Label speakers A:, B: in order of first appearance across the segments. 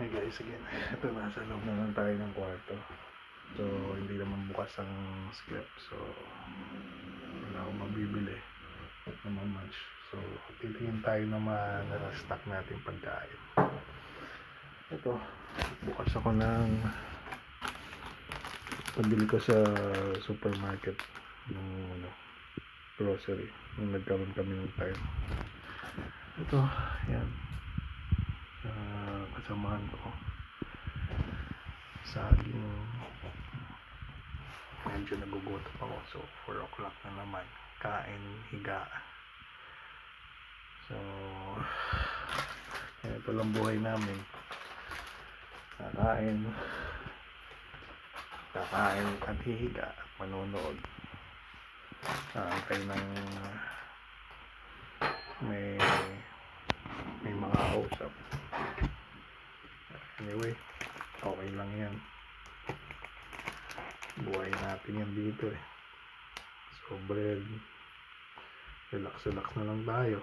A: Hi guys, again. Ito, nasa loob naman tayo ng kwarto. So, hindi naman bukas ang script. So, wala akong mabibili naman much. So, titingin tayo ng mga nasa-stock natin pagkain. Ito, bukas ako ng pabili ko sa supermarket ng grocery nung nagkaroon kami ng time. Ito, yan. Kasamahan ko saging. Medyo nagugutom ako, so 4 o'clock na naman, kain, higa. So ito lang buhay namin, kakain at hihiga at manonood, antay ng may mga kausap. Anyway, okay lang yan, buhay natin yan dito eh. So bread, relax na lang tayo.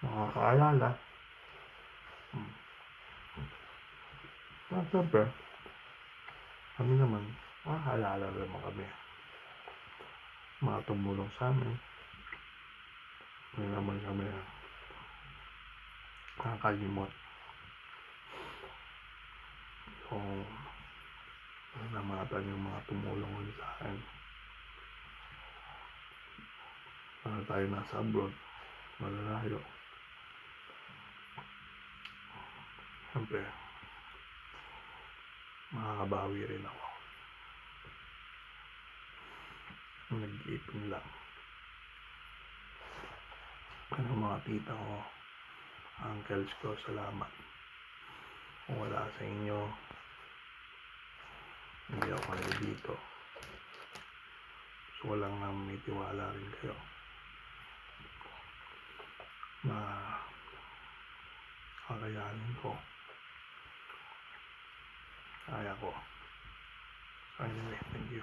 A: Nakakaalala. Siyempre kami naman, nakakaalala naman kami, mga tumulong sa amin. Hindi naman kami nakakalimot. So namatan yung mga tumulong ulit sa akin. Para tayo nasa abroad, malalayo. Siyempre makakabawi rin ako. Nag-iipon lang. Ano, mga tita ko, uncles ko, salamat. Kung wala sa inyo, hindi ako dito. So walang may tiwala rin kayo na kakayanin ko. Kaya ko. So anyway, thank you.